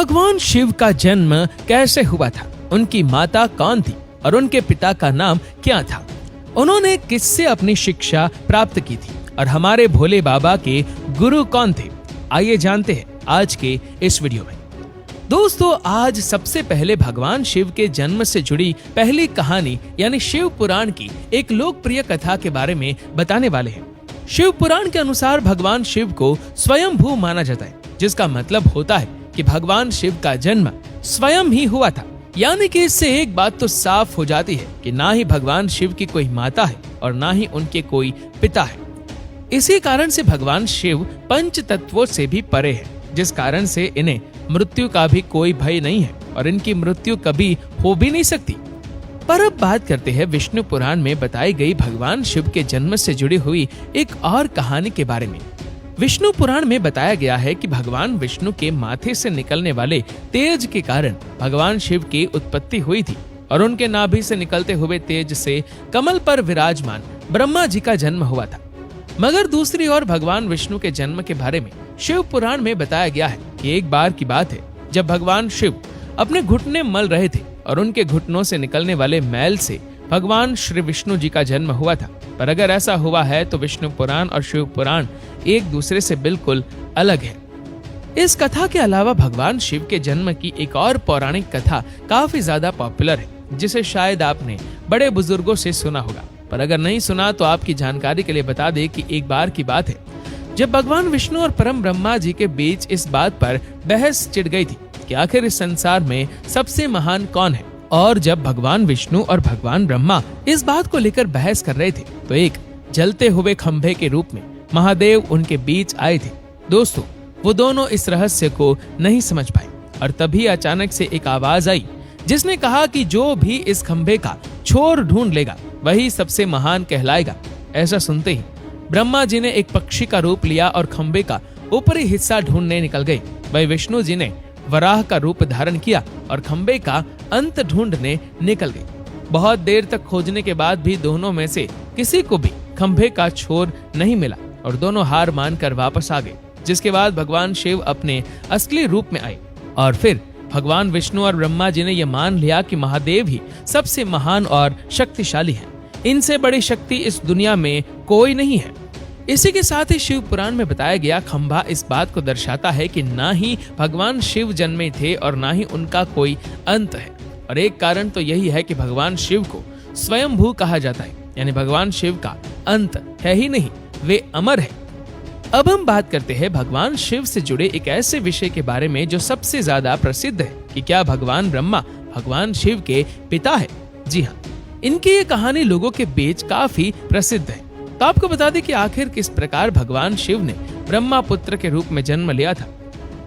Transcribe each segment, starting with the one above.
भगवान शिव का जन्म कैसे हुआ था, उनकी माता कौन थी और उनके पिता का नाम क्या था, उन्होंने किससे अपनी शिक्षा प्राप्त की थी और हमारे भोले बाबा के गुरु कौन थे, आइए जानते हैं आज के इस वीडियो में। दोस्तों, आज सबसे पहले भगवान शिव के जन्म से जुड़ी पहली कहानी यानी शिव पुराण की एक लोकप्रिय कथा के बारे में बताने वाले हैं। शिव पुराण के अनुसार भगवान शिव को स्वयंभू माना जाता है, जिसका मतलब होता है कि भगवान शिव का जन्म स्वयं ही हुआ था। यानी कि इससे एक बात तो साफ हो जाती है कि ना ही भगवान शिव की कोई माता है और ना ही उनके कोई पिता है। इसी कारण से भगवान शिव पंच तत्वों से भी परे है, जिस कारण से इन्हें मृत्यु का भी कोई भय नहीं है और इनकी मृत्यु कभी हो भी नहीं सकती। पर अब बात करते हैं विष्णु पुराण में बताई गई भगवान शिव के जन्म से जुड़ी हुई एक और कहानी के बारे में। विष्णु पुराण में बताया गया है कि भगवान विष्णु के माथे से निकलने वाले तेज के कारण भगवान शिव की उत्पत्ति हुई थी और उनके नाभि से निकलते हुए तेज से कमल पर विराजमान ब्रह्मा जी का जन्म हुआ था। मगर दूसरी ओर भगवान विष्णु के जन्म के बारे में शिव पुराण में बताया गया है कि एक बार की बात है जब भगवान शिव अपने घुटने मल रहे थे और उनके घुटनों से निकलने वाले मैल से भगवान श्री विष्णु जी का जन्म हुआ था। पर अगर ऐसा हुआ है तो विष्णु पुराण और शिव पुराण एक दूसरे से बिल्कुल अलग है। इस कथा के अलावा भगवान शिव के जन्म की एक और पौराणिक कथा काफी ज्यादा पॉपुलर है, जिसे शायद आपने बड़े बुजुर्गों से सुना होगा। पर अगर नहीं सुना तो आपकी जानकारी के लिए बता दें कि एक बार की बात है जब भगवान विष्णु और परम ब्रह्मा जी के बीच इस बात पर बहस छिड़ गई थी कि आखिर इस संसार में सबसे महान कौन है। और जब भगवान विष्णु और भगवान ब्रह्मा इस बात को लेकर बहस कर रहे थे तो एक जलते हुए खंभे के रूप में महादेव उनके बीच आए थे। दोस्तों, वो दोनों इस रहस्य को नहीं समझ पाए और तभी अचानक से एक आवाज आई जिसने कहा कि जो भी इस खंभे का छोर ढूंढ लेगा वही सबसे महान कहलाएगा। ऐसा सुनते ही ब्रह्मा जी ने एक पक्षी का रूप लिया और खंभे का ऊपरी हिस्सा ढूंढने निकल गए। वही विष्णु जी ने वराह का रूप धारण किया और खंभे का अंत ढूंढने निकल गए। बहुत देर तक खोजने के बाद भी दोनों में से किसी को भी खंभे का छोर नहीं मिला और दोनों हार मानकर वापस आ गए। जिसके बाद भगवान शिव अपने असली रूप में आए और फिर भगवान विष्णु और ब्रह्मा जी ने यह मान लिया कि महादेव ही सबसे महान और शक्तिशाली हैं। इनसे बड़ी शक्ति इस दुनिया में कोई नहीं है। इसी के साथ ही शिव पुराण में बताया गया खंभा इस बात को दर्शाता है कि ना ही भगवान शिव जन्मे थे और ना ही उनका कोई अंत है। और एक कारण तो यही है कि भगवान शिव को स्वयंभू कहा जाता है, यानी भगवान शिव का अंत है ही नहीं, वे अमर है। अब हम बात करते हैं भगवान शिव से जुड़े एक ऐसे विषय के बारे में जो सबसे ज्यादा प्रसिद्ध है कि क्या भगवान ब्रह्मा भगवान शिव के पिता है। जी हाँ, इनकी ये कहानी लोगों के बीच काफी प्रसिद्ध है। तो आपको बता दें कि आखिर किस प्रकार भगवान शिव ने ब्रह्मा पुत्र के रूप में जन्म लिया था।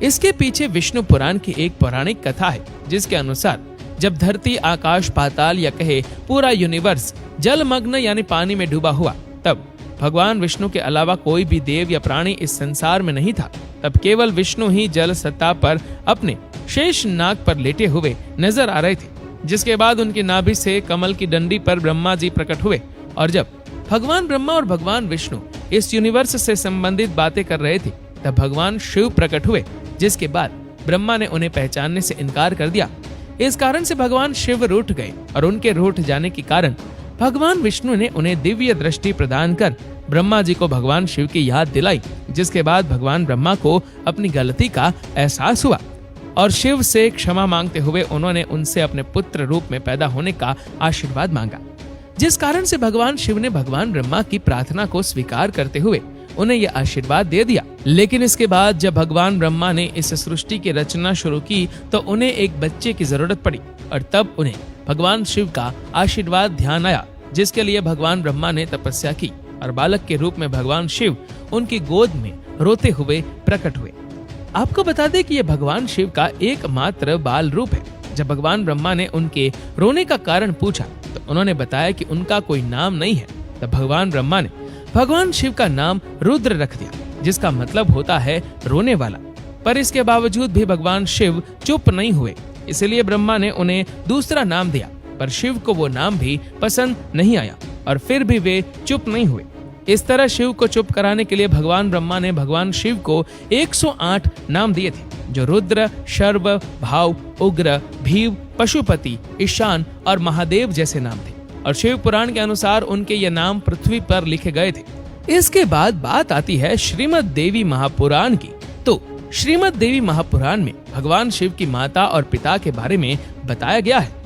इसके पीछे विष्णु पुराण की एक पौराणिक कथा है, जिसके अनुसार जब धरती, आकाश, पाताल या कहे पूरा यूनिवर्स जलमग्न यानी पानी में डूबा हुआ, तब भगवान विष्णु के अलावा कोई भी देव या प्राणी इस संसार में नहीं था। तब केवल विष्णु ही जल सत्ता पर अपने शेष नाग पर लेटे हुए नजर आ रहे थे। जिसके बाद उनकी नाभि से कमल की डंडी पर ब्रह्मा जी प्रकट हुए और जब भगवान ब्रह्मा और भगवान विष्णु इस यूनिवर्स से संबंधित बातें कर रहे थे तब भगवान शिव प्रकट हुए। जिसके बाद ब्रह्मा ने उन्हें पहचानने से इनकार कर दिया। इस कारण से भगवान शिव रूठ गए और उनके रूठ जाने के कारण भगवान विष्णु ने उन्हें दिव्य दृष्टि प्रदान कर ब्रह्मा जी को भगवान शिव की याद दिलाई। जिसके बाद भगवान ब्रह्मा को अपनी गलती का एहसास हुआ और शिव से क्षमा मांगते हुए उन्होंने उनसे अपने पुत्र रूप में पैदा होने का आशीर्वाद मांगा। जिस कारण से भगवान शिव ने भगवान ब्रह्मा की प्रार्थना को स्वीकार करते हुए उन्हें यह आशीर्वाद दे दिया। लेकिन इसके बाद जब भगवान ब्रह्मा ने इस सृष्टि की रचना शुरू की तो उन्हें एक बच्चे की जरूरत पड़ी और तब उन्हें भगवान शिव का आशीर्वाद ध्यान आया, जिसके लिए भगवान ब्रह्मा ने तपस्या की और बालक के रूप में भगवान शिव उनकी गोद में रोते हुए प्रकट हुए। आपको बता दें कि यह भगवान शिव का एकमात्र बाल रूप है। जब भगवान ब्रह्मा ने उनके रोने का कारण पूछा तो उन्होंने बताया कि उनका कोई नाम नहीं है। तब भगवान ब्रह्मा ने भगवान शिव का नाम रुद्र रख दिया, जिसका मतलब होता है रोने वाला। पर इसके बावजूद भी भगवान शिव चुप नहीं हुए, इसलिए ब्रह्मा ने उन्हें दूसरा नाम दिया। पर शिव को वो नाम भी पसंद नहीं आया और फिर भी वे चुप नहीं हुए। इस तरह शिव को चुप कराने के लिए भगवान ब्रह्मा ने भगवान शिव को 108 नाम दिए थे, जो रुद्र, शर्व, भाव, उग्र, भीव, पशुपति, ईशान और महादेव जैसे नाम थे। और शिव पुराण के अनुसार उनके ये नाम पृथ्वी पर लिखे गए थे। इसके बाद बात आती है श्रीमद् देवी महापुराण की। तो श्रीमद् देवी महापुराण में भगवान शिव की माता और पिता के बारे में बताया गया है।